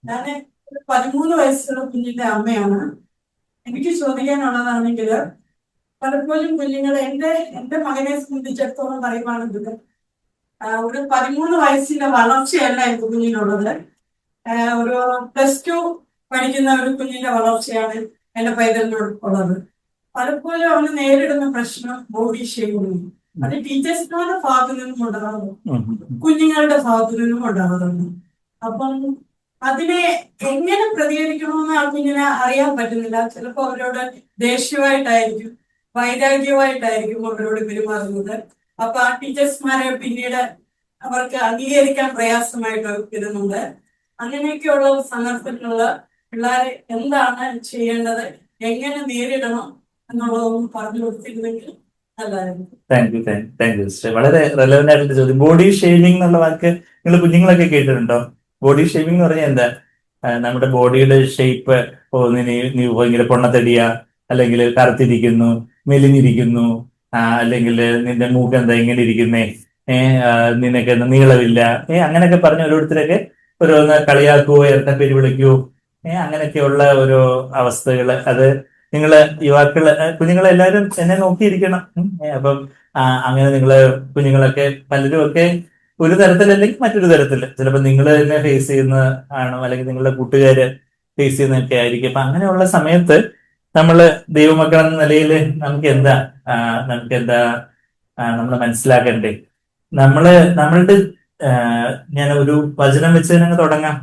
ഞാൻ 13 വയസ്സുള്ള കുഞ്ഞിന്റെ അമ്മയാണ്. എനിക്ക് ചോദിക്കാനുള്ളതാണെങ്കിൽ, പലപ്പോഴും കുഞ്ഞുങ്ങൾ എന്റെ മകനെ സംബന്ധിച്ചിടത്തോളം പറയുവാണെങ്കിൽ, ഒരു 13 വയസ്സിന്റെ വളർച്ചയല്ല എന്റെ കുഞ്ഞിനുള്ളത്. ഒരു +2 പഠിക്കുന്ന ഒരു കുഞ്ഞിന്റെ വളർച്ചയാണ് എന്റെ പൈതലിനുള്ളത്. പലപ്പോഴും അവന് നേരിടുന്ന പ്രശ്നം ബോഡി ഷേമിങ്. അത് ടീച്ചേഴ്സിന്റെ ഭാഗത്തു നിന്നും ഉണ്ടാകുന്നു, കുഞ്ഞുങ്ങളുടെ ഭാഗത്തു നിന്നും ഉണ്ടാകുന്നു. അപ്പം അതിനെ എങ്ങനെ പ്രതികരിക്കണമെന്ന് ആ കുഞ്ഞിനെ അറിയാൻ പറ്റുന്നില്ല. ചിലപ്പോൾ അവരോട് ദേഷ്യമായിട്ടായിരിക്കും, വൈരാഗ്യമായിട്ടായിരിക്കും അവരോട് പെരുമാറുന്നത്. അപ്പൊ ആ ടീച്ചേഴ്സ്മാരെ പിന്നീട് അവർക്ക് അംഗീകരിക്കാൻ പ്രയാസമായിട്ട് വരുന്നുണ്ട്. അങ്ങനെയൊക്കെയുള്ള സന്ദർഭങ്ങളില് പിള്ളേരെ എന്താണ് ചെയ്യേണ്ടത്, എങ്ങനെ നേരിടണം എന്നുള്ളതൊന്നും പറഞ്ഞു കൊടുത്തിരുന്നെങ്കിൽ നല്ലതായിരുന്നു. Thank you sister. വളരെ റെലവെന്റ് ആയിട്ടുള്ള ചോദ്യം. ബോഡി ഷേമിംഗ് എന്നുള്ള വാക്ക് നിങ്ങൾ കുഞ്ഞുങ്ങളൊക്കെ കേട്ടിട്ടുണ്ടോ? ബോഡി ഷേമിംഗ് എന്ന് പറഞ്ഞാൽ എന്താ? നമ്മുടെ ബോഡിയുടെ ഷേപ്പ്, നീ ഭയങ്കര പൊണ്ണത്തടിയ, അല്ലെങ്കിൽ കറുത്തിരിക്കുന്നു, മെലിഞ്ഞിരിക്കുന്നു, അല്ലെങ്കിൽ നിന്റെ മൂക്ക് എന്താ ഇങ്ങനെ ഇരിക്കുന്നേ, നിനക്ക് നീളമില്ല, അങ്ങനെയൊക്കെ പറഞ്ഞ ഓരോരുത്തരൊക്കെ ഓരോന്ന് കളിയാക്കുവോ, ഇരട്ടപ്പേര് വിളിക്കുവോ, അങ്ങനെയൊക്കെയുള്ള ഓരോ അവസ്ഥകള്. അത് നിങ്ങള് കുഞ്ഞുങ്ങളെ എല്ലാവരും എന്നെ നോക്കിയിരിക്കണം. അപ്പം അങ്ങനെ നിങ്ങള് കുഞ്ഞുങ്ങളൊക്കെ പലരും ഒക്കെ ഒരു തരത്തിലല്ലെങ്കിൽ മറ്റൊരു തരത്തില് ചിലപ്പോൾ നിങ്ങൾ തന്നെ ഫേസ് ചെയ്യുന്ന ആണോ, അല്ലെങ്കിൽ നിങ്ങളുടെ കൂട്ടുകാര് ഫേസ് ചെയ്യുന്നതൊക്കെ ആയിരിക്കും. അപ്പൊ അങ്ങനെയുള്ള സമയത്ത് നമ്മള് ദൈവമക്കൾ എന്ന നിലയിൽ നമുക്ക് എന്താ നമ്മൾ മനസ്സിലാക്കണ്ടേ? നമ്മളുടെ ഞാൻ ഒരു വചനം വെച്ച് തന്നെ തുടങ്ങാം.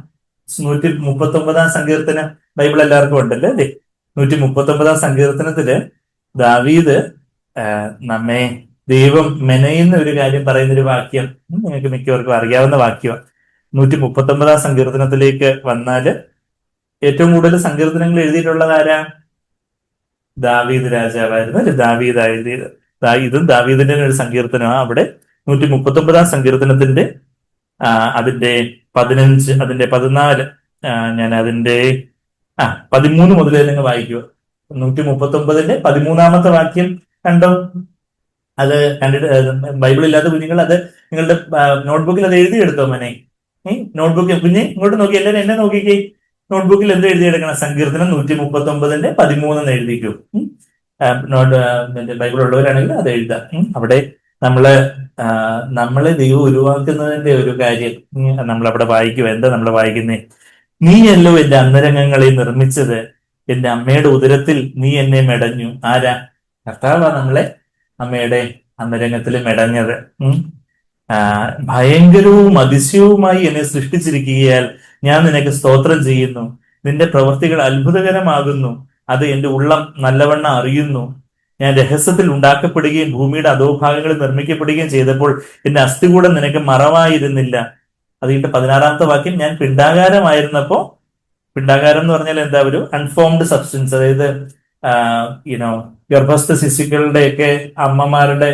139 സങ്കീർത്തനം ബൈബിൾ എല്ലാവർക്കും ഉണ്ടല്ലോ അല്ലേ? 139 സങ്കീർത്തനത്തില് ദാവീദ് നമ്മെ ദൈവം മെനയുന്ന ഒരു കാര്യം പറയുന്നൊരു വാക്യം നിങ്ങൾക്ക് മിക്കവർക്കും അറിയാവുന്ന വാക്യമാണ്. 139 സങ്കീർത്തനത്തിലേക്ക് വന്നാല് ഏറ്റവും കൂടുതൽ സങ്കീർത്തനങ്ങൾ എഴുതിയിട്ടുള്ളത് ആരാ? ദാവീദ് രാജാവായിരുന്നു അല്ലെ? ദാവീദ് എഴുതിയത്. ഇതും ദാവീദിന്റെ ഒരു സങ്കീർത്തനമാണ്. അവിടെ 139 സങ്കീർത്തനത്തിന്റെ അതിന്റെ 15, അതിന്റെ 14, ഞാൻ അതിന്റെ 13 മുതൽ നിങ്ങൾ വായിക്കുക. 139 13 വാക്യം കണ്ടോ? അത് കണ്ടിട്ട് ബൈബിൾ ഇല്ലാത്ത കുഞ്ഞുങ്ങൾ അത് നിങ്ങളുടെ നോട്ട്ബുക്കിൽ അത് എഴുതിയെടുത്തോ മോനെ. നോട്ട്ബുക്കിൽ കുഞ്ഞ് ഇങ്ങോട്ട് നോക്കി, എല്ലാവരും എന്നെ നോക്കിക്കേ. നോട്ട്ബുക്കിൽ എന്ത് എഴുതിയെടുക്കണം? സങ്കീർത്തനം 139 13 എഴുതിക്കൂ. ബൈബിൾ ഉള്ളവരാണെങ്കിൽ അത് എഴുതാം. അവിടെ നമ്മളെ ദൈവം ഉരുവാക്കുന്നതിന്റെ ഒരു കാര്യം നമ്മളവിടെ വായിക്കുക. എന്താ നമ്മൾ വായിക്കുന്നേ? നീയല്ലോ എന്റെ അന്തരംഗങ്ങളെ നിർമ്മിച്ചത്, എന്റെ അമ്മയുടെ ഉദരത്തിൽ നീ എന്നെ മെടഞ്ഞു. ആരാ? കർത്താവാ നമ്മളെ അമ്മയുടെ അന്തരംഗത്തിൽ മെടഞ്ഞത്. ഭയങ്കരവും അതിശയവുമായി എന്നെ സൃഷ്ടിച്ചിരിക്കുകയാൽ ഞാൻ നിനക്ക് സ്തോത്രം ചെയ്യുന്നു. നിന്റെ പ്രവൃത്തികൾ അത്ഭുതകരമാകുന്നു, അത് എന്റെ ഉള്ളം നല്ലവണ്ണം അറിയുന്നു. ഞാൻ രഹസ്യത്തിൽ ഉണ്ടാക്കപ്പെടുകയും ഭൂമിയുടെ അധോഭാഗങ്ങളിൽ നിർമ്മിക്കപ്പെടുകയും ചെയ്തപ്പോൾ എന്റെ അസ്ഥികൂടം നിനക്ക് മറവായിരുന്നില്ല. അതിന്റെ 16 വാക്യം, ഞാൻ പിണ്ടാകാരമായിരുന്നപ്പോ, പിണ്ടാകാരം എന്ന് പറഞ്ഞാൽ എന്താ? ഒരു അൺഫോംഡ് സബ്സ്റ്റൻസ്, അതായത് ഗർഭസ്ഥ ശിശുക്കളുടെയൊക്കെ അമ്മമാരുടെ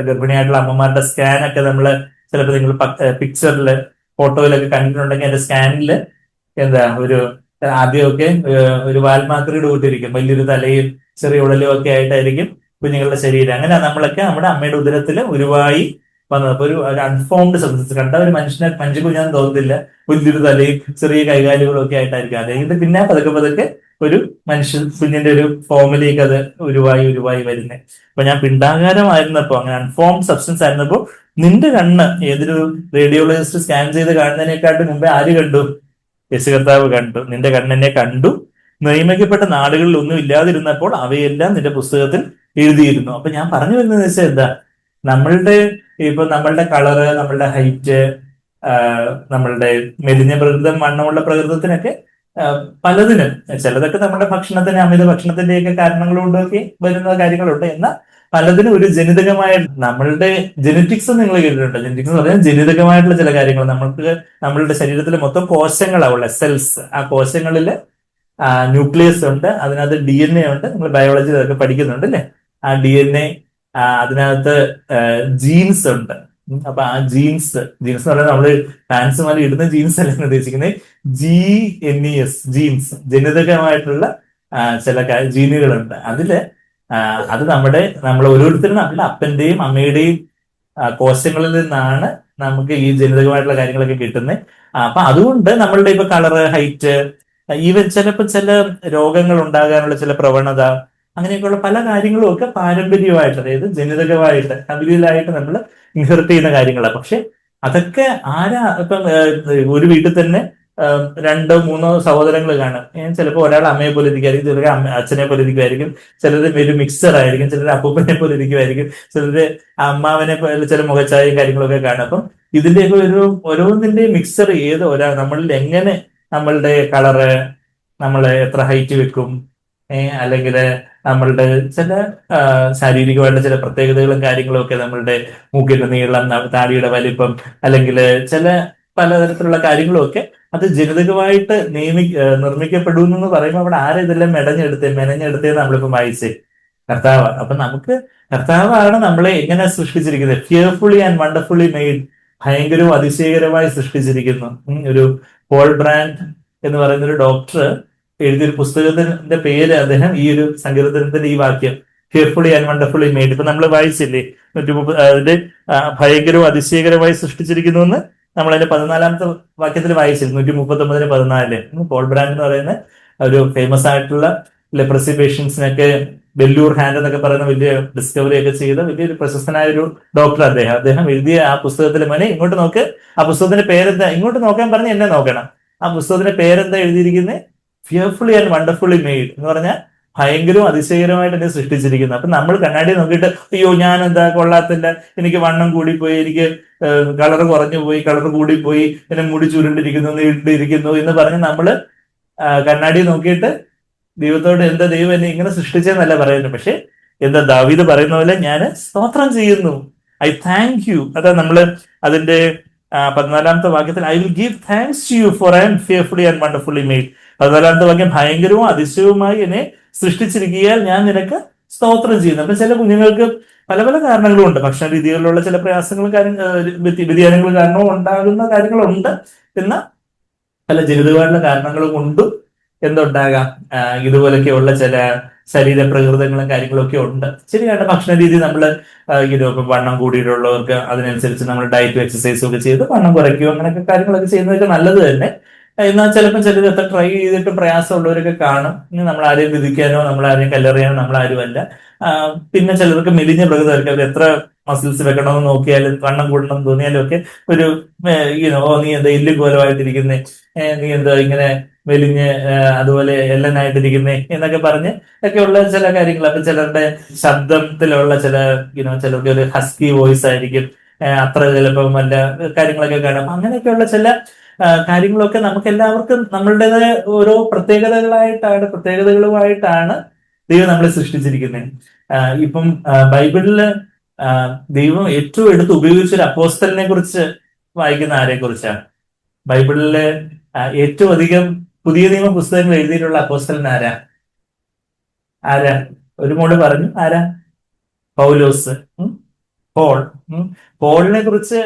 ഗർഭിണിയായിട്ടുള്ള അമ്മമാരുടെ സ്കാനൊക്കെ നമ്മള് ചിലപ്പോൾ നിങ്ങൾ പിക്ചറില് ഫോട്ടോയിലൊക്കെ കണ്ടിട്ടുണ്ടെങ്കിൽ അതിന്റെ സ്കാനില് എന്താ ആദ്യമൊക്കെ ഒരു വാൽമാക്രിയുടെ കൂട്ടിരിക്കും, വലിയൊരു തലയും ചെറിയ ഉടലും ഒക്കെ ആയിട്ടായിരിക്കും കുഞ്ഞുങ്ങളുടെ ശരീരം. അങ്ങനെ നമ്മളൊക്കെ നമ്മുടെ അമ്മയുടെ ഉദരത്തിൽ ഉരുവായി വന്നത്. അപ്പൊ ഒരു അൺഫോംഡ് സബ്സ്റ്റൻസ് കണ്ട ഒരു മനുഷ്യ കുഞ്ഞാന്ന് തോന്നുന്നില്ല, വലിയൊരു തലയും ചെറിയ കൈകാലുകളും ഒക്കെ ആയിട്ടായിരിക്കും. അതായത് പിന്നെ പതുക്കെ ഒരു കുഞ്ഞിന്റെ ഒരു ഫോമിലേക്ക് അത് ഉരുവായി വരുന്നത്. അപ്പൊ ഞാൻ പിണ്ടാകാരമായിരുന്നപ്പോ, അങ്ങനെ അൺഫോംഡ് സബ്സ്റ്റൻസ് ആയിരുന്നപ്പോ നിന്റെ കണ്ണ് ഏതൊരു റേഡിയോളജിസ്റ്റ് സ്കാൻ ചെയ്ത് കാണുന്നതിനെക്കാട്ടും മുമ്പേ ആര് കണ്ടു? യേശു കർത്താവ് കണ്ടു. നിന്റെ കണ്ണിനെ കണ്ടു. നിയമിക്കപ്പെട്ട നാടുകളിൽ ഒന്നും ഇല്ലാതിരുന്നപ്പോൾ അവയെല്ലാം നിന്റെ പുസ്തകത്തിൽ എഴുതിയിരുന്നു. അപ്പൊ ഞാൻ പറഞ്ഞു വരുന്നത് വെച്ചാൽ എന്താ? നമ്മളുടെ കളറ്, നമ്മളുടെ ഹൈറ്റ്, നമ്മളുടെ മെലിഞ്ഞ പ്രകൃതം, വണ്ണമുള്ള പ്രകൃതത്തിനൊക്കെ പലതിനും, ചിലതൊക്കെ നമ്മുടെ ഭക്ഷണത്തിന്, അമിത ഭക്ഷണത്തിന്റെയൊക്കെ കാരണങ്ങൾ കൊണ്ടൊക്കെ വരുന്ന കാര്യങ്ങളുണ്ട്. എന്നാൽ പലതിനും ഒരു ജനിതകമായ, നമ്മളുടെ ജെനറ്റിക്സ് നിങ്ങൾ കേട്ടിട്ടുണ്ട്. ജെനറ്റിക്സ് എന്ന് പറഞ്ഞാൽ ജനിതകമായിട്ടുള്ള ചില കാര്യങ്ങൾ. നമ്മളുടെ ശരീരത്തിൽ മൊത്തം കോശങ്ങളാവുള്ള സെൽസ്. ആ കോശങ്ങളിൽ ന്യൂക്ലിയസ് ഉണ്ട്, അതിനകത്ത് DNA ഉണ്ട്. നിങ്ങൾ ബയോളജി അതൊക്കെ പഠിക്കുന്നുണ്ട് അല്ലേ? ആ DNA, അതിനകത്ത് ജീൻസ് ഉണ്ട്. അപ്പൊ ആ ജീൻസ് എന്ന് പറയുന്നത് നമ്മള് ഫാൻസ് മാറി ഇടുന്ന ജീൻസ് അല്ല ഉദ്ദേശിക്കുന്നത്. GNES, ജീൻസ്, ജനിതകമായിട്ടുള്ള ചില ജീനുകളുണ്ട്. അത് നമ്മൾ ഓരോരുത്തരും നമ്മുടെ അപ്പന്റെയും അമ്മയുടെയും കോശങ്ങളിൽ നിന്നാണ് നമുക്ക് ഈ ജനിതകമായിട്ടുള്ള കാര്യങ്ങളൊക്കെ കിട്ടുന്നത്. അപ്പൊ അതുകൊണ്ട് നമ്മളുടെ ഇപ്പൊ കളറ്, ഹൈറ്റ്, ഈവൻ ചിലപ്പോൾ ചില രോഗങ്ങൾ ഉണ്ടാകാനുള്ള ചില പ്രവണത, അങ്ങനെയൊക്കെയുള്ള പല കാര്യങ്ങളും ഒക്കെ പാരമ്പര്യമായിട്ട്, അതായത് ജനിതകമായിട്ട് അബിലിയലായിട്ട് നമ്മൾ ഇൻഹെറിറ്റ് ചെയ്യുന്ന കാര്യങ്ങളാണ്. പക്ഷെ അതൊക്കെ ആരാ ഇപ്പം ഒരു വീട്ടിൽ തന്നെ രണ്ടോ മൂന്നോ സഹോദരങ്ങൾ കാണും. ചിലപ്പോൾ ഒരാൾ അമ്മയെ പോലെ ഇരിക്കുമായിരിക്കും, ചിലർ അച്ഛനെ പോലെ ഇരിക്കുമായിരിക്കും, ചിലർ ഒരു മിക്സർ ആയിരിക്കും, ചിലർ അപ്പൂപ്പനെ പോലെ ഇരിക്കുമായിരിക്കും, ചിലര് അമ്മാവനെ പോലെ ചില മുഖച്ചായയും കാര്യങ്ങളൊക്കെ കാണും. അപ്പം ഇതിന്റെയൊക്കെ ഓരോന്നിന്റെയും മിക്സർ നമ്മളിൽ എങ്ങനെ നമ്മളുടെ കളറ്, നമ്മൾ എത്ര ഹൈറ്റ് വെക്കും, അല്ലെങ്കിൽ നമ്മളുടെ ചില ശാരീരികമായിട്ടുള്ള ചില പ്രത്യേകതകളും കാര്യങ്ങളും ഒക്കെ, നമ്മളുടെ മൂക്കിന്റെ നീളം, താടിയുടെ വലിപ്പം, അല്ലെങ്കിൽ ചില പലതരത്തിലുള്ള കാര്യങ്ങളും ഒക്കെ അത് ജനിതകമായിട്ട് നിർമ്മിക്കപ്പെടുന്നു എന്ന് പറയുമ്പോൾ അവിടെ ആരെ ഇതെല്ലാം മെനഞ്ഞെടുത്തേ നമ്മളിപ്പോ വായിച്ചേ? കർത്താവാണ്. അപ്പൊ നമുക്ക് കർത്താവാണ് നമ്മളെ എങ്ങനെ സൃഷ്ടിച്ചിരിക്കുന്നത്, ഫിയർഫുള്ളി ആൻഡ് വണ്ടർഫുള്ളി മെയ്ഡ്, ഭയങ്കരവും അതിശയകരമായി സൃഷ്ടിച്ചിരിക്കുന്നു. ഒരു പോൾ ബ്രാൻഡ് എന്ന് പറയുന്ന ഒരു ഡോക്ടർ എഴുതിയൊരു പുസ്തകത്തിന്റെ പേര് അദ്ദേഹം ഈ ഒരു സങ്കീർത്തനത്തിന്റെ ഈ വാക്യം ഫിയർഫുള്ളി ആൻഡ് വണ്ടർഫുള്ളി മെയ്ഡ്, ഇപ്പൊ നമ്മൾ വായിച്ചില്ലേ 130 അതിന്റെ ഭയങ്കരവും അതിശയകരമായി സൃഷ്ടിച്ചിരിക്കുന്നു എന്ന് നമ്മൾ അതിന്റെ 14ാമത്തെ വാക്യത്തിൽ വായിച്ചിരുന്നു. 139:14. പോൾ ബ്രാൻഡ് എന്ന് പറയുന്ന ഒരു ഫേമസ് ആയിട്ടുള്ള ലെപ്രസി പേഷ്യൻസിനൊക്കെ ബെല്ലൂർ ഹാൻഡ് എന്നൊക്കെ പറയുന്ന വലിയ ഡിസ്കവറി ഒക്കെ ചെയ്ത വലിയൊരു പ്രശസ്തനായ ഒരു ഡോക്ടർ അദ്ദേഹം എഴുതിയ ആ പുസ്തകത്തിൽ, മോനെ ഇങ്ങോട്ട് നോക്ക്, ആ പുസ്തകത്തിന്റെ പേരെന്താ, ഇങ്ങോട്ട് നോക്കാൻ പറഞ്ഞ് എന്നെ നോക്കണം, ആ പുസ്തകത്തിന്റെ പേരെന്താ എഴുതിയിരിക്കുന്നത്? ഫിയർഫുള്ളി ആൻഡ് വണ്ടർഫുള്ളി മെയ്ഡ് എന്ന് പറഞ്ഞാൽ ഭയങ്കരവും അതിശയകരമായിട്ട് എന്നെ സൃഷ്ടിച്ചിരിക്കുന്നു. അപ്പൊ നമ്മൾ കണ്ണാടി നോക്കിയിട്ട് അയ്യോ ഞാൻ എന്താ കൊള്ളാത്തില്ല, എനിക്ക് വണ്ണം കൂടിപ്പോയി, എനിക്ക് കളർ കുറഞ്ഞു പോയി, കളർ കൂടിപ്പോയി, എന്നെ മുടി ചുരുണ്ടിരിക്കുന്നു, നീണ്ടിരിക്കുന്നു എന്ന് പറഞ്ഞ് നമ്മള് കണ്ണാടി നോക്കിയിട്ട് ദൈവത്തോട് എന്താ ദൈവം എന്നെ ഇങ്ങനെ സൃഷ്ടിച്ചെന്നല്ല പറയുന്നത്. പക്ഷെ എന്താ ദാവീദ് പറയുന്ന പോലെ ഞാൻ സ്തോത്രം ചെയ്യുന്നു, ഐ താങ്ക് യു. അതാ നമ്മള് അതിന്റെ 14ാമത്തെ വാക്യത്തിൽ I will give thanks to you for I am fearfully and wonderfully made. 14ാമത്തെ വാക്യം ഭയങ്കരവും അതിശയവുമായി എന്നെ സൃഷ്ടിച്ചിരിക്കുകയാൽ ഞാൻ നിനക്ക് സ്തോത്രം ചെയ്യുന്നു. അപ്പൊ ചില കുഞ്ഞുങ്ങൾക്ക് പല പല കാരണങ്ങളും ഉണ്ട്, ഭക്ഷണ രീതികളിലുള്ള ചില പ്രയാസങ്ങളും വ്യതിയാനങ്ങളും കാരണവും ഉണ്ടാകുന്ന കാര്യങ്ങളുണ്ട്. എന്നാൽ പല ജനിതകമായിട്ടുള്ള കാരണങ്ങൾ കൊണ്ടും എന്തുണ്ടാകാം, ഇതുപോലൊക്കെയുള്ള ചില ശരീര പ്രകൃതങ്ങളും കാര്യങ്ങളും ഒക്കെ ഉണ്ട്. ശരിയാണ്, ഭക്ഷണ രീതി നമ്മൾ ഇപ്പം വണ്ണം കൂടിയിട്ടുള്ളവർക്ക് അതിനനുസരിച്ച് നമ്മൾ ഡയറ്റും എക്സസൈസും ഒക്കെ ചെയ്ത് വണ്ണം കുറയ്ക്കുകയോ അങ്ങനെയൊക്കെ കാര്യങ്ങളൊക്കെ ചെയ്യുന്നതൊക്കെ നല്ലത് തന്നെ. എന്നാൽ ചിലപ്പോൾ ചിലർ എത്ര ട്രൈ ചെയ്തിട്ട് പ്രയാസമുള്ളവരൊക്കെ കാണും. ഇനി നമ്മൾ ആരെയും വിധിക്കാനോ നമ്മൾ ആരെയും കല്ലെറിയാനോ നമ്മൾ ആരുമല്ല. പിന്നെ ചിലർക്ക് മെലിഞ്ഞ പ്രകൃതമായിരിക്കും, അവർ എത്ര മസിൽസ് വെക്കണമെന്ന് നോക്കിയാലും വണ്ണം കൂടണം എന്ന് തോന്നിയാലും ഒക്കെ ഒരു നീ എന്താ എല്ല് കോലമായിട്ടിരിക്കുന്നേ, നീ എന്താ ഇങ്ങനെ മെലിഞ്ഞ് അതുപോലെ എല്ലനായിട്ടിരിക്കുന്നേ എന്നൊക്കെ പറഞ്ഞ് ഒക്കെയുള്ള ചില കാര്യങ്ങൾ. അപ്പൊ ചിലരുടെ ശബ്ദത്തിലുള്ള ചിലർക്ക് ഒരു ഹസ്കി വോയിസ് ആയിരിക്കും, അത്ര ചിലപ്പം വല്ല കാര്യങ്ങളൊക്കെ കാണാം. അങ്ങനെയൊക്കെയുള്ള ചില കാര്യങ്ങളൊക്കെ നമുക്ക് എല്ലാവർക്കും നമ്മളുടേതായ ഓരോ പ്രത്യേകതകളുമായിട്ടാണ് ദൈവം നമ്മളെ സൃഷ്ടിച്ചിരിക്കുന്നത്. ഇപ്പം ബൈബിളില് ദൈവം ഏറ്റവും എടുത്ത് ഉപയോഗിച്ച ഒരു അപ്പോസ്തലിനെ കുറിച്ച് വായിക്കുന്ന ആരെ കുറിച്ചാണ്? ബൈബിളിലെ ഏറ്റവും അധികം പുതിയ നിയമ പുസ്തകങ്ങൾ എഴുതിയിട്ടുള്ള അപ്പോസ്തലൻ ആരാ? ഒരു മോള് പറഞ്ഞു, ആരാ? പൗലോസ്, പോൾ. പോളിനെ കുറിച്ച്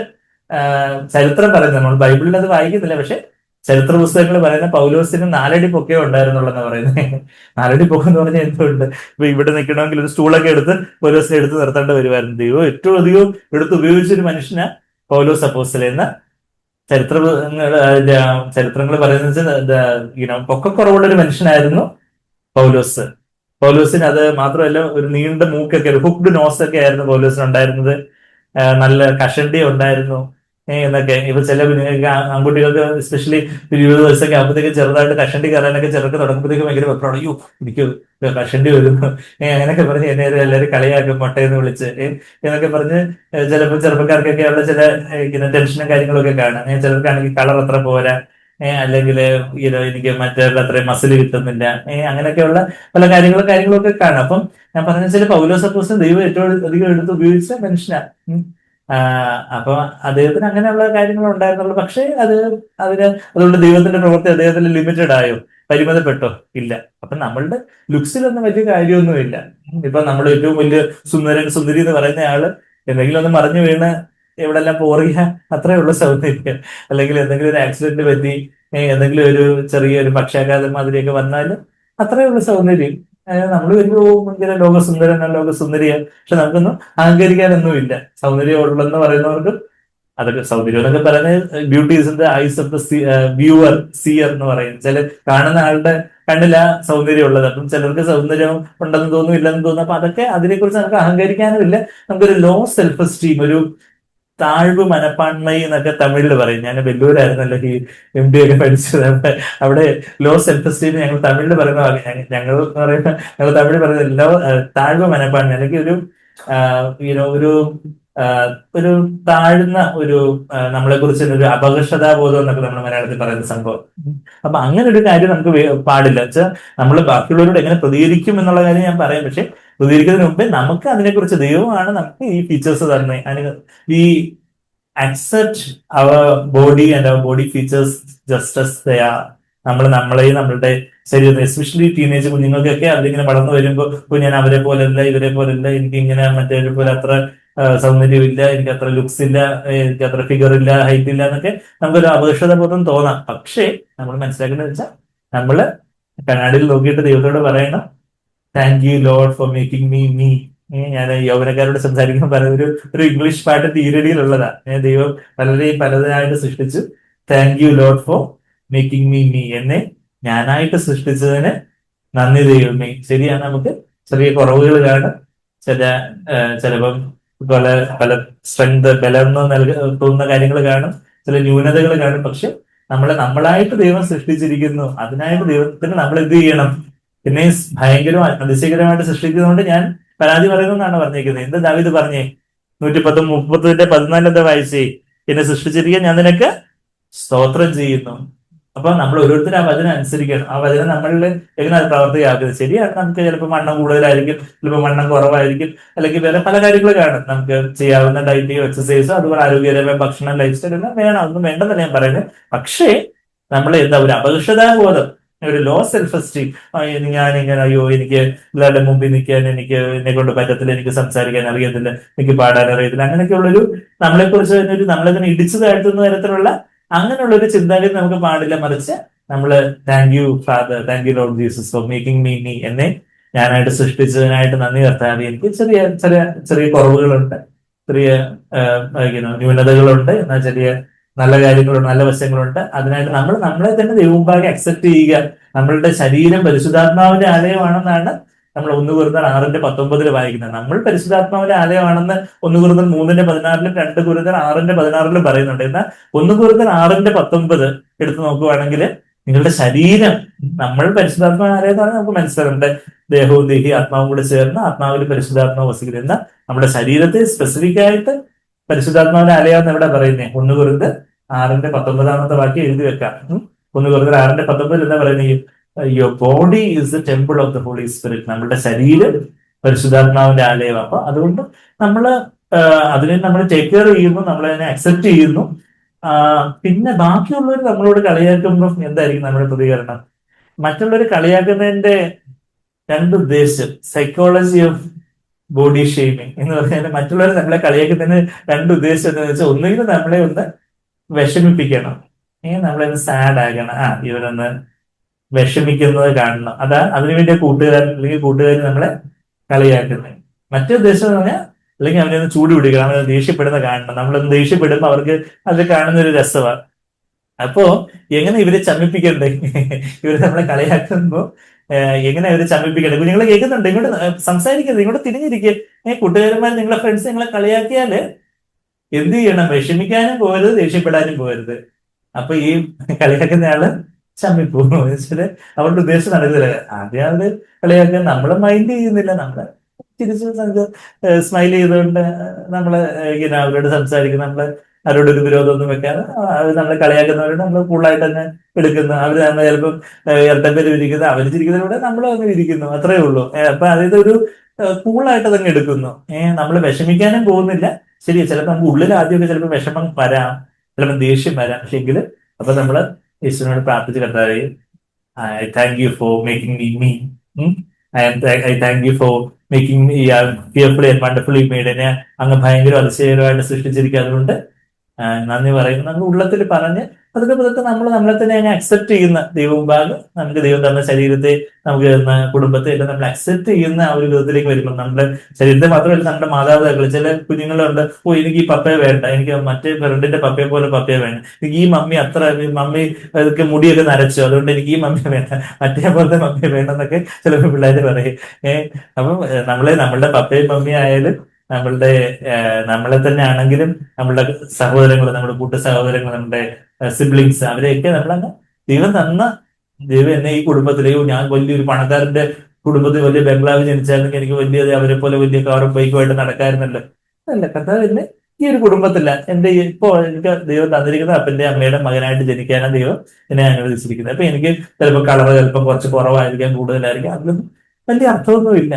ചരിത്രം പറയുന്നത് നമ്മൾ ബൈബിളിൽ അത് വായിക്കുന്നില്ല, പക്ഷെ ചരിത്ര പുസ്തകങ്ങൾ പറയുന്ന പൗലോസിന് 4 അടി പൊക്കേ ഉണ്ടായിരുന്നുള്ളെന്ന് പറയുന്നത്. 4 അടി പൊക്കം എന്ന് പറഞ്ഞാൽ എന്തുകൊണ്ട്, ഇപ്പൊ ഇവിടെ നിൽക്കണമെങ്കിൽ ഒരു സ്റ്റൂളൊക്കെ എടുത്ത് പൗലോസിനെ എടുത്ത് നിർത്തേണ്ട വരുമായിരുന്നു. ദൈവം ഏറ്റവും അധികം എടുത്ത് ഉപയോഗിച്ചൊരു മനുഷ്യനാ പൗലോസ് അപ്പോസ്തലൻ എന്ന ചരിത്രങ്ങൾ പറയുന്നത് പൊക്കക്കുറവുള്ള ഒരു മനുഷ്യനായിരുന്നു പൗലോസ്. പൗലോസിന് അത് മാത്രമല്ല, ഒരു നീണ്ട മൂക്കൊക്കെ, ഒരു ഹുക്ഡ് നോസ് ഒക്കെ ആയിരുന്നു പൗലോസിന് ഉണ്ടായിരുന്നത്. നല്ല കഷണ്ടി ഉണ്ടായിരുന്നു എന്നൊക്കെ. ഇപ്പൊ ചില ആൺകുട്ടികൾക്ക് എസ്പെഷ്യലി 20 വയസ്സൊക്കെ ആകുമ്പോഴത്തേക്ക് ചെറുതായിട്ട് കഷണ്ടി കയറാനൊക്കെ ചെറുക്ക് തുടങ്ങുമ്പോഴത്തേക്ക് ഭയങ്കര വെപ്രാണ്. അയ്യോ എനിക്ക് കഷണ്ടി വരുന്നു അങ്ങനെയൊക്കെ പറഞ്ഞ് എന്നെ എല്ലാവരും കളിയാക്കും, മുട്ടയെന്ന് വിളിച്ച് എന്നൊക്കെ പറഞ്ഞ് ചിലപ്പോൾ ചെറുപ്പക്കാർക്കൊക്കെയുള്ള ചില ടെൻഷനും കാര്യങ്ങളൊക്കെ കാണാം. ചിലർക്കാണെങ്കിൽ കളർ അത്ര പോരാ, അല്ലെങ്കിൽ എനിക്ക് മറ്റേവരുടെ അത്രയും മസിൽ കിട്ടുന്നില്ല, അങ്ങനെയൊക്കെയുള്ള പല കാര്യങ്ങളും ഒക്കെ കാണാം. അപ്പം ഞാൻ പറഞ്ഞ ചില പൗലോസ് അപ്പോസ്തലൻ ദൈവം ഏറ്റവും അധികം എടുത്ത് ഉപയോഗിച്ച മനുഷ്യനാണ്. അപ്പൊ അദ്ദേഹത്തിന് അങ്ങനെയുള്ള കാര്യങ്ങൾ ഉണ്ടായിരുന്നുള്ളൂ. പക്ഷേ അതുകൊണ്ട് ദൈവത്തിന്റെ പ്രവൃത്തി അദ്ദേഹത്തിന് ലിമിറ്റഡ് ആയോ, പരിമിതപ്പെട്ടോ? ഇല്ല. അപ്പൊ നമ്മളുടെ ലുക്സിലൊന്നും വലിയ കാര്യമൊന്നുമില്ല. ഇപ്പൊ നമ്മൾ ഏറ്റവും വലിയ സുന്ദരി എന്ന് പറയുന്ന ആള് എന്തെങ്കിലും ഒന്ന് മറിഞ്ഞു വീണ് എവിടെല്ലാം പോറിയ അത്രേ ഉള്ള സൗന്ദര്യം, അല്ലെങ്കിൽ എന്തെങ്കിലും ഒരു ആക്സിഡന്റ് പറ്റി എന്തെങ്കിലും ഒരു ചെറിയൊരു പക്ഷാഘാതം മാതിരിയൊക്കെ വന്നാൽ അത്രേ ഉള്ള സൗന്ദര്യം. നമ്മൾ ഒരു ഭയങ്കര ലോകസുന്ദരന ലോകസുന്ദരിയ, പക്ഷെ നമുക്കൊന്നും അഹങ്കരിക്കാനൊന്നുമില്ല. സൗന്ദര്യം ഉള്ളെന്ന് പറയുന്നവർക്ക് അതൊക്കെ സൗന്ദര്യം എന്നൊക്കെ പറയുന്നത് beauty is in the eyes of the viewer seer എന്ന് പറയും. കാണുന്ന ആളുടെ കണ്ണില സൗന്ദര്യം ഉള്ളത്. അപ്പം ചിലർക്ക് സൗന്ദര്യം ഉണ്ടെന്ന് തോന്നും, ഇല്ലെന്ന് തോന്നും. അപ്പൊ അതൊക്കെ അതിനെക്കുറിച്ച് നമുക്ക് അഹങ്കരിക്കാനും ഇല്ല. നമുക്കൊരു ലോ സെൽഫ് എസ്റ്റീം, ഒരു താഴ്വ് മനപ്പാൻമൈ എന്നൊക്കെ തമിഴിൽ പറയും. ഞാൻ വെല്ലൂരായിരുന്നല്ലോ ഈ MD ഒക്കെ പഠിച്ചത്. അവിടെ ലോ സെൽഫ് എസ്റ്റീം ഞങ്ങൾ തമിഴിൽ പറയുന്ന ഞങ്ങൾ എന്ന് പറയുന്ന ഞങ്ങൾ തമിഴിൽ പറയുന്നത് താഴ്വ് മനപ്പാൻമ, അല്ലെങ്കിൽ ഒരു ഒരു താഴ്ന്ന ഒരു നമ്മളെ കുറിച്ച് ഒരു അപകർഷതാബോധം എന്നൊക്കെ നമ്മൾ മലയാളത്തിൽ പറയുന്ന സംഭവം. അപ്പൊ അങ്ങനെ ഒരു കാര്യം നമുക്ക് പാടില്ല. വെച്ചാൽ നമ്മൾ ബാക്കിയുള്ളവരോട് എങ്ങനെ പ്രതികരിക്കും എന്നുള്ള കാര്യം ഞാൻ പറയാം. പക്ഷെ പ്രതികരിക്കുന്നതിന് മുമ്പേ നമുക്ക് അതിനെക്കുറിച്ച് ദൈവമാണ് നമുക്ക് ഈ ഫീച്ചേഴ്സ് തന്നെ. ഈ accept our body and our body features just as they are. നമ്മളെയും നമ്മളുടെ ശരീരം, എസ്പെഷ്യലി ടീനേജ് കുഞ്ഞുങ്ങൾക്കൊക്കെ അതിങ്ങനെ വളർന്നു വരുമ്പോൾ ഞാൻ അവരെ പോലല്ല, ഇവരെ പോലല്ല, എനിക്ക് ഇങ്ങനെ മറ്റേ പോലെ അത്ര സൗന്ദര്യമില്ല, എനിക്ക് അത്ര ലുക്സ് ഇല്ല, എനിക്ക് അത്ര ഫിഗർ ഇല്ല, ഹൈറ്റ് ഇല്ല എന്നൊക്കെ നമുക്കൊരു അപകർഷതാബോധം തോന്നാം. പക്ഷേ നമ്മൾ മനസ്സിലാക്കുന്നത് വെച്ചാൽ നമ്മള് കണ്ണാടിയിൽ നോക്കിയിട്ട് ദൈവത്തോട് പറയണം, thank you Lord for making me me. ഞാൻ യൗവനക്കാരോട് സംസാരിക്കുമ്പോൾ പറയുന്ന ഒരു ഇംഗ്ലീഷ് പാട്ട് തീരടിയിലുള്ളതാ. ദൈവം പലതായിട്ട് സൃഷ്ടിച്ചു. Thank you Lord for making me me. എന്നെ ഞാനായിട്ട് സൃഷ്ടിച്ചതിന് നന്ദി ദൈവമേ. ശരിയാണ്, നമുക്ക് ചെറിയ കുറവുകൾ കാണും, ചിലപ്പം പല സ്ട്രെങ്ത് ബലം തോന്നുന്ന കാര്യങ്ങൾ കാണും, ചില ന്യൂനതകൾ കാണും. പക്ഷെ നമ്മളായിട്ട് ദൈവം സൃഷ്ടിച്ചിരിക്കുന്നു. അതിനായിട്ട് ദൈവത്തിന് നമ്മൾ എന്ത് ചെയ്യണം? പിന്നെ ഭയങ്കരമായി അതിശയകരമായിട്ട് സൃഷ്ടിക്കുന്നതുകൊണ്ട് ഞാൻ പരാതി പറയുന്നു എന്നാണ് പറഞ്ഞിരിക്കുന്നത്. എന്താ ദാവീദ് പറഞ്ഞേ? 130:14 എന്താ വായിച്ചേ? എന്നെ സൃഷ്ടിച്ചിരിക്കാൻ ഞാൻ നിനക്ക് സ്തോത്രം ചെയ്യുന്നു. അപ്പൊ നമ്മൾ ഓരോരുത്തരും ആ വചനം അനുസരിക്കണം. ആ വചനം നമ്മളിൽ എങ്ങനെ അത് പ്രവർത്തിയാക്കുന്നത്? ശരിയാണ്, നമുക്ക് ചിലപ്പോൾ വണ്ണം കൂടുതലായിരിക്കും, ചിലപ്പോൾ വണ്ണം കുറവായിരിക്കും, അല്ലെങ്കിൽ വേറെ പല കാര്യങ്ങൾ കാണും. നമുക്ക് ചെയ്യാവുന്ന ഡയറ്റിയോ എക്സസൈസോ അതുപോലെ ആരോഗ്യകരമായ ഭക്ഷണം, ലൈഫ് സ്റ്റൈൽ എല്ലാം വേണം. അതൊന്നും വേണ്ടെന്നല്ല ഞാൻ പറയുന്നത്. പക്ഷേ നമ്മൾ ഒരു അപകർഷതാബോധം, ഒരു ലോ സെൽഫ് എസ്റ്റീം, ഞാനിങ്ങനെ അയ്യോ എനിക്ക് എല്ലാവരുടെ മുമ്പിൽ നിൽക്കാൻ എന്നെ കൊണ്ട് പറ്റത്തില്ല, എനിക്ക് സംസാരിക്കാൻ അറിയത്തില്ല, എനിക്ക് പാടാൻ അറിയത്തില്ല, അങ്ങനെയൊക്കെയുള്ളൊരു നമ്മളെ കുറിച്ച് തന്നെ നമ്മളെ തന്നെ ഇടിച്ചു താഴ്ത്തുന്ന തരത്തിലുള്ള അങ്ങനെയുള്ള ഒരു ചിന്താഗതി നമുക്ക് പാടില്ല. മറിച്ച് നമ്മള് thank you father, thank you Lord Jesus for making me me. എന്നെ ഞാനായിട്ട് സൃഷ്ടിച്ചതിനായിട്ട് നന്ദി കർത്താവേ. എനിക്ക് ചെറിയ ചെറിയ ചെറിയ കുറവുകളുണ്ട്, ചെറിയ ന്യൂനതകളുണ്ട്, എന്നാൽ ചെറിയ നല്ല കാര്യങ്ങളുണ്ട്, നല്ല വശങ്ങളുണ്ട്. അതിനായിട്ട് നമ്മളെ തന്നെ ദൈവമുമ്പാകെ അക്സെപ്റ്റ് ചെയ്യുക. നമ്മളുടെ ശരീരം പരിശുദ്ധാത്മാവിന്റെ ആലയമാണെന്നാണ് നമ്മൾ 1 Corinthians 6:19 വായിക്കുന്നത്. നമ്മൾ പരിശുദ്ധാത്മാവിന്റെ ആലയമാണെന്ന് 1 Corinthians 3:16 2 Corinthians 6:16 പറയുന്നുണ്ട്. എന്നാൽ 1 Corinthians 6:19 എടുത്തു നോക്കുവാണെങ്കിൽ നിങ്ങളുടെ ശരീരം, നമ്മൾ പരിശുദ്ധാത്മാവിന്റെ ആലയത്താണ് നമുക്ക് മനസ്സിലാകുന്നുണ്ട്. ദേഹവും ദേഹി ആത്മാവും കൂടെ ചേർന്ന് ആത്മാവിൽ പരിശുദ്ധാത്മാവ് വസിക്കുന്നത്. എന്നാൽ നമ്മുടെ ശരീരത്തെ സ്പെസിഫിക് ആയിട്ട് പരിശുദ്ധാത്മാവിന്റെ ആലയം എവിടെ പറയുന്നത്? 1 Corinthians 6:19 വാക്യം എഴുതി വെക്കാം. 1 Corinthians 6:19 എന്താ പറയുന്നത്? Your body is the temple of the holy spirit. നമ്മുടെ ശരീരം പരിശുദ്ധാത്മാവിന്റെ ആലയം. അപ്പൊ അതുകൊണ്ട് അതിനെ നമ്മൾ ടേക്ക് കെയർ ചെയ്യുന്നു, നമ്മളതിനെ അക്സെപ്റ്റ് ചെയ്യുന്നു. പിന്നെ ബാക്കിയുള്ളവർ നമ്മളോട് കളിയാക്കുമ്പോൾ എന്തായിരിക്കും നമ്മുടെ പ്രതികരണം? മറ്റുള്ളവർ കളിയാക്കുന്നതിന്റെ 2 ഉദ്ദേശം, സൈക്കോളജി ഓഫ് ബോഡി ഷെയ്മിങ് എന്ന് പറഞ്ഞാൽ മറ്റുള്ളവർ നമ്മളെ കളിയാക്കുന്നതിന് 2 ഉദ്ദേശം എന്താണെന്ന് വെച്ചാൽ, ഒന്നുകിൽ നമ്മളെ ഒന്ന് വിഷമിപ്പിക്കണം, നമ്മളൊന്ന് സാഡ് ആക്കണം, ഇവരൊന്ന് വിഷമിക്കുന്നത് കാണണം. അതിനുവേണ്ടി കൂട്ടുകാരൻ അല്ലെങ്കിൽ കൂട്ടുകാരി നമ്മളെ കളിയാക്കുന്നത്. മറ്റേ ഉദ്ദേശം എന്ന് പറഞ്ഞാൽ അല്ലെങ്കിൽ അവനെ ഒന്ന് ചൂട് പിടിക്കണം, അവനെ ദേഷ്യപ്പെടുന്ന കാണണം. നമ്മളൊന്ന് ദേഷ്യപ്പെടുമ്പോൾ അവർക്ക് അത് കാണുന്ന ഒരു രസമാണ്. അപ്പോ എങ്ങനെ ഇവരെ ചമ്മിപ്പിക്കണ്ടേ? ഇവര് നമ്മളെ കളിയാക്കുമ്പോ എങ്ങനെ ഇവരെ ചമ്മിപ്പിക്കണ്ടേ? കുഞ്ഞുങ്ങളെ കേൾക്കുന്നുണ്ട്, ഇങ്ങോട്ട് സംസാരിക്കരുത്, ഇങ്ങോട്ട് തിരിഞ്ഞിരിക്കുക. കൂട്ടുകാരന്മാർ നിങ്ങളെ ഫ്രണ്ട്സ് നിങ്ങളെ കളിയാക്കിയാല് എന്ത് ചെയ്യണം? വിഷമിക്കാനും പോകരുത്, ദേഷ്യപ്പെടാനും പോകരുത്. അപ്പൊ ഈ കളിയാക്കുന്ന ആള് ചമ്മിപ്പോകും. വെച്ചാല് അവരുടെ ഉദ്ദേശം നടക്കില്ല. ആദ്യം അത് കളിയാക്കാൻ നമ്മള് മൈൻഡ് ചെയ്യുന്നില്ല, നമ്മള് തിരിച്ച് സ്മൈൽ ചെയ്തുകൊണ്ട് നമ്മള് ഇങ്ങനെ അവരോട് സംസാരിക്കും. നമ്മള് അവരോട് ഒരു വിരോധമൊന്നും വെക്കാതെ അവർ നമ്മളെ കളിയാക്കുന്നവരോട് നമ്മൾ കൂളായിട്ട് തന്നെ എടുക്കുന്നു. അവര് നമ്മൾ ചിലപ്പം ഇരട്ടപ്പേര് ഇരിക്കുന്നത്, അവർ ചിരിക്കുന്നതിലൂടെ നമ്മളും അങ്ങനെ ഇരിക്കുന്നു, അത്രേ ഉള്ളൂ. അപ്പൊ അതായത് ഒരു കൂളായിട്ട് തന്നെ എടുക്കുന്നു. നമ്മൾ വിഷമിക്കാനും പോകുന്നില്ല. ശരി, ചിലപ്പോൾ നമുക്ക് ഉള്ളിൽ ആദ്യമൊക്കെ ചിലപ്പോൾ വിഷമം വരാം, ചിലപ്പോൾ ദേഷ്യം വരാം. പക്ഷെ എങ്കിലും അപ്പൊ നമ്മള് യേശുവിനോട് പ്രാർത്ഥിച്ച് കർത്താവേ, I thank you for making me me. I thank you for making me fearfully and wonderfully made. എന്നെ അങ്ങ് ഭയങ്കര അതിശയകരമായിട്ട് സൃഷ്ടിച്ചിരിക്കുക. അതുകൊണ്ട് നന്ദി പറയുന്നു. നമ്മൾ ഉള്ളത്തിൽ പറഞ്ഞ് പതുക്കെ പതുക്കെ നമ്മൾ നമ്മളെ തന്നെ അങ്ങ് അക്സെപ്റ്റ് ചെയ്യുന്ന ദൈവമുമ്പാകെ നമുക്ക് ദൈവം തന്ന ശരീരത്തെ, നമുക്ക് തന്ന കുടുംബത്തെ എല്ലാം നമ്മൾ അക്സെപ്റ്റ് ചെയ്യുന്ന ആ ഒരു വിധത്തിലേക്ക് വരുമ്പോൾ നമ്മുടെ ശരീരത്തെ മാത്രമല്ല നമ്മുടെ മാതാപിതാക്കൾ, ചില കുഞ്ഞുങ്ങളുണ്ട്, ഓ എനിക്ക് ഈ പപ്പയെ വേണ്ട, എനിക്ക് മറ്റേ ഫ്രണ്ടിന്റെ പപ്പയെ പോലെ പപ്പയെ വേണം, എനിക്ക് ഈ മമ്മി അത്ര മമ്മി അതൊക്കെ മുടിയൊക്കെ നരച്ചു അതുകൊണ്ട് എനിക്ക് ഈ മമ്മി വേണ്ട, മറ്റേ പോലത്തെ മമ്മി വേണ്ടെന്നൊക്കെ ചില പിള്ളേർ പറയും. അപ്പം നമ്മളുടെ പപ്പയും മമ്മിയും ആയാലും നമ്മളുടെ നമ്മളെ തന്നെ ആണെങ്കിലും നമ്മളുടെ സഹോദരങ്ങൾ, നമ്മുടെ കൂട്ട സഹോദരങ്ങൾ, നമ്മുടെ സിബ്ലിങ്സ്, അവരെയൊക്കെ നമ്മളങ്ങ് ദൈവം തന്ന, ദൈവം എന്നെ ഈ കുടുംബത്തിലെയോ, ഞാൻ വലിയൊരു പണക്കാരന്റെ കുടുംബത്തിൽ വലിയ ബംഗ്ലാവ് ജനിച്ചാണെങ്കിൽ എനിക്ക് വലിയ അവരെ പോലെ വലിയ കാറും ബൈക്കുമായിട്ട് നടക്കാറുണ്ടല്ലോ. അല്ല, കർത്താവ് എന്നെ ഈ ഒരു കുടുംബത്തില്ല, എന്റെ ഇപ്പോ എനിക്ക് ദൈവം തന്നിരിക്കുന്ന അപ്പന്റെ അമ്മയുടെ മകനായിട്ട് ജനിക്കാനാണ് ദൈവം എന്നെ അനുവദിച്ചിരിക്കുന്നത്. അപ്പൊ എനിക്ക് ചിലപ്പോൾ കളറ് ചിലപ്പോൾ കുറച്ച് കുറവായിരിക്കാം, കൂടുതലായിരിക്കാം, അതിലൊന്നും വലിയ അർത്ഥമൊന്നുമില്ല.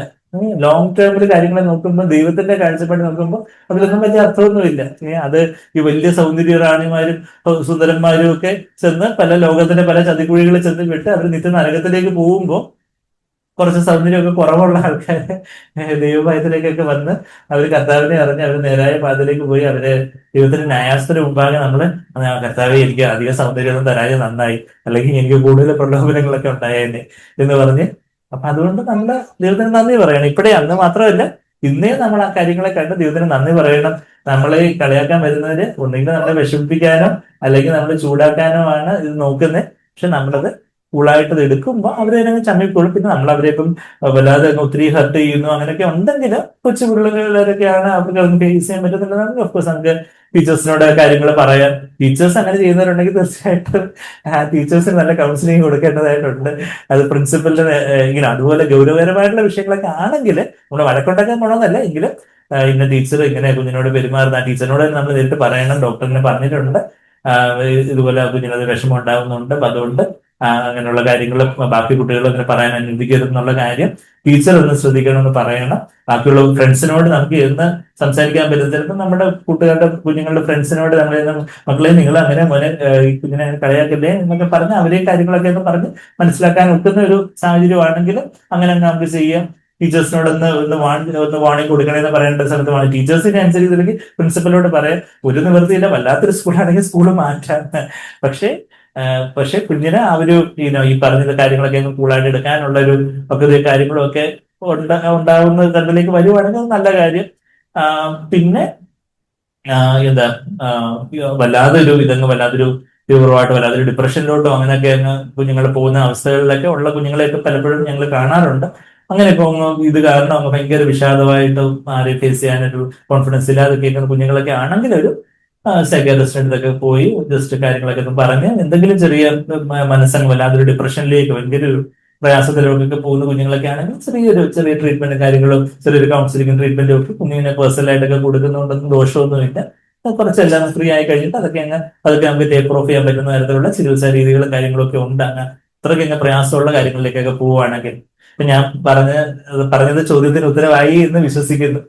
ലോങ് ടേമിൽ കാര്യങ്ങളെ നോക്കുമ്പോൾ, ദൈവത്തിന്റെ കാഴ്ചപ്പാട് നോക്കുമ്പോൾ അതിലൊന്നും വലിയ അർത്ഥമൊന്നുമില്ല. അത് ഈ വലിയ സൗന്ദര്യ റാണിമാരും സുന്ദരന്മാരും ഒക്കെ ചെന്ന് പല ലോകത്തിന്റെ പല ചതിക്കുഴികളിൽ ചെന്ന് വിട്ട് അവർ നിത്യ നരകത്തിലേക്ക് പോകുമ്പോൾ കുറച്ച് സൗന്ദര്യമൊക്കെ കുറവുള്ള ആൾക്കാര് ദൈവഭയത്തിലേക്കൊക്കെ വന്ന് അവർ കർത്താവിനെ അറിഞ്ഞ് അവർ നേരായ പാതയിലേക്ക് പോയി അവര് ദൈവത്തിന്റെ ന്യായാസത്തിന് മുമ്പാകെ നമ്മള് കർത്താവെ എനിക്ക് അധിക സൗന്ദര്യമൊന്നും തരാതെ നന്നായി, അല്ലെങ്കിൽ എനിക്ക് കൂടുതൽ പ്രലോഭനങ്ങളൊക്കെ ഉണ്ടായേനെ എന്ന് പറഞ്ഞ്, അപ്പൊ അതുകൊണ്ട് നമ്മള് ദൈവത്തിന് നന്ദി പറയണം. ഇപ്പോഴേ, അന്ന് മാത്രമല്ല ഇന്നേ നമ്മൾ ആ കാര്യങ്ങളെ കണ്ട് ദൈവത്തിന് നന്ദി പറയണം. നമ്മളെ കളിയാക്കാൻ വരുന്നവര് ഒന്നെങ്കിൽ നമ്മളെ വിഷമിപ്പിക്കാനോ അല്ലെങ്കിൽ നമ്മളെ ചൂടാക്കാനോ ആണ് ഇത് നോക്കുന്നത്. പക്ഷെ നമ്മളത് കൂളായിട്ട് ഇത് എടുക്കുമ്പോൾ അവരതിനങ്ങ് ചമ്മിക്കോളും. പിന്നെ നമ്മൾ അവരെ ഇപ്പം വല്ലാതെ ഒത്തിരി ഹർട്ട് ചെയ്യുന്നു അങ്ങനെയൊക്കെ ഉണ്ടെങ്കിൽ, കൊച്ചു പിള്ളേരൊക്കെയാണ് അവർക്ക് ഫേസ് ചെയ്യാൻ പറ്റുന്നുണ്ടെങ്കിൽ ഓഫ്കോഴ്സ് നമുക്ക് ടീച്ചേഴ്സിനോട് കാര്യങ്ങൾ പറയാം. ടീച്ചേഴ്സ് അങ്ങനെ ചെയ്യുന്നവരുണ്ടെങ്കിൽ തീർച്ചയായിട്ടും ടീച്ചേഴ്സിന് നല്ല കൗൺസിലിംഗ് കൊടുക്കേണ്ടതായിട്ടുണ്ട്. അത് പ്രിൻസിപ്പലിന് ഇങ്ങനെ അതുപോലെ ഗൗരവകരമായിട്ടുള്ള വിഷയങ്ങളൊക്കെ ആണെങ്കിൽ നമ്മൾ വഴക്കുണ്ടാക്കാൻ പോകണമെന്നല്ല, എങ്കിലും ഇന്ന ടീച്ചർ ഇങ്ങനെ കുഞ്ഞിനോട് പെരുമാറുന്ന ആ ടീച്ചറിനോട് നമ്മൾ നേരിട്ട് പറയണം. ഡോക്ടറിനെ പറഞ്ഞിട്ടുണ്ട്, ഇതുപോലെ കുഞ്ഞിനത് വിഷമം ഉണ്ടാകുന്നുണ്ട്, അപ്പൊ അതുകൊണ്ട് അങ്ങനെയുള്ള കാര്യങ്ങൾ ബാക്കി കുട്ടികൾ അങ്ങനെ പറയാൻ അനുവദിക്കരുത് എന്നുള്ള കാര്യം ടീച്ചർ ഒന്ന് ശ്രദ്ധിക്കണമെന്ന് പറയണം. ബാക്കിയുള്ള ഫ്രണ്ട്സിനോട് നമുക്ക് എന്ന് സംസാരിക്കാൻ പറ്റും. ചിലപ്പോൾ നമ്മുടെ കൂട്ടുകാരുടെ കുഞ്ഞുങ്ങളുടെ ഫ്രണ്ട്സിനോട് നമ്മൾ മക്കളെ നിങ്ങൾ അങ്ങനെ മോനെ ഈ കുഞ്ഞിനെ കളിയാക്കല്ലേ എന്നൊക്കെ പറഞ്ഞ് അവരെ കാര്യങ്ങളൊക്കെ ഒന്ന് പറഞ്ഞ് മനസ്സിലാക്കാൻ ഒക്കുന്ന ഒരു സാഹചര്യമാണെങ്കിൽ അങ്ങനെ നമുക്ക് ചെയ്യാം. ടീച്ചേഴ്സിനോട് ഒന്ന് വാണിംഗ് കൊടുക്കണമെന്ന് പറയേണ്ട സ്ഥലത്ത് വാണി ടീച്ചേഴ്സിനെ അനുസരിച്ചില്ലെങ്കിൽ പ്രിൻസിപ്പലിനോട് പറയാം. ഒരു നിവൃത്തിയില്ല, വല്ലാത്തൊരു സ്കൂളാണെങ്കിൽ സ്കൂൾ മാറ്റാം. പക്ഷെ കുഞ്ഞിന് ആ ഒരു ഈ പറഞ്ഞ കാര്യങ്ങളൊക്കെ കൂളായിട്ട് എടുക്കാനുള്ള ഒരു പക്വത കാര്യങ്ങളും ഒക്കെ ഉണ്ടാവുന്ന തരത്തിലേക്ക് വരുവാണെങ്കിൽ നല്ല കാര്യം. പിന്നെ എന്താ വല്ലാതൊരു വല്ലാതൊരു തീവ്രമായിട്ട് വല്ലാതൊരു ഡിപ്രഷനിലോട്ടോ അങ്ങനെയൊക്കെ അങ്ങ് കുഞ്ഞുങ്ങൾ പോകുന്ന അവസ്ഥകളിലൊക്കെ ഉള്ള കുഞ്ഞുങ്ങളെയൊക്കെ പലപ്പോഴും ഞങ്ങൾ കാണാറുണ്ട്. അങ്ങനെ ഇപ്പൊ ഇത് കാരണം അങ്ങ് ഭയങ്കര വിഷാദമായിട്ട് ആരെയും ഫേസ് ചെയ്യാനൊരു കോൺഫിഡൻസ് ഇല്ലാതെ കേൾക്കുന്ന കുഞ്ഞുങ്ങളൊക്കെ ആണെങ്കിൽ ഒരു സൈക്കാട്രിസ്റ്റിന്റെ അടുത്തൊക്കെ പോയി ജസ്റ്റ് കാര്യങ്ങളൊക്കെ ഒന്ന് പറഞ്ഞ് എന്തെങ്കിലും ചെറിയ മനസ്സങ്ങ് വല്ലാതൊരു ഡിപ്രഷനിലേക്ക് ഭയങ്കര ഒരു പ്രയാസത്തിലേക്കൊക്കെ പോകുന്ന കുഞ്ഞുങ്ങളൊക്കെ ആണെങ്കിൽ ചെറിയ ട്രീറ്റ്മെന്റ് കാര്യങ്ങളും ചെറിയൊരു കൗൺസിലിംഗ് ട്രീറ്റ്മെന്റും ഒക്കെ കുഞ്ഞിനെ പേഴ്സണലായിട്ടൊക്കെ കൊടുക്കുന്നുണ്ടെന്ന് ദോഷമൊന്നുമില്ല. കുറച്ചെല്ലാം ഫ്രീ ആയി കഴിഞ്ഞിട്ട് അതൊക്കെ നമുക്ക് ടേക്ക് ഓഫ് ചെയ്യാൻ പറ്റുന്ന തരത്തിലുള്ള ചികിത്സാ രീതികളും കാര്യങ്ങളൊക്കെ ഉണ്ട്. അത്രയ്ക്ക് അങ്ങ് പ്രയാസമുള്ള കാര്യങ്ങളിലേക്കൊക്കെ പോവുകയാണെങ്കിൽ. ഞാൻ പറഞ്ഞത് ചോദ്യത്തിന് ഉത്തരവായി എന്ന് വിശ്വസിക്കുന്നു.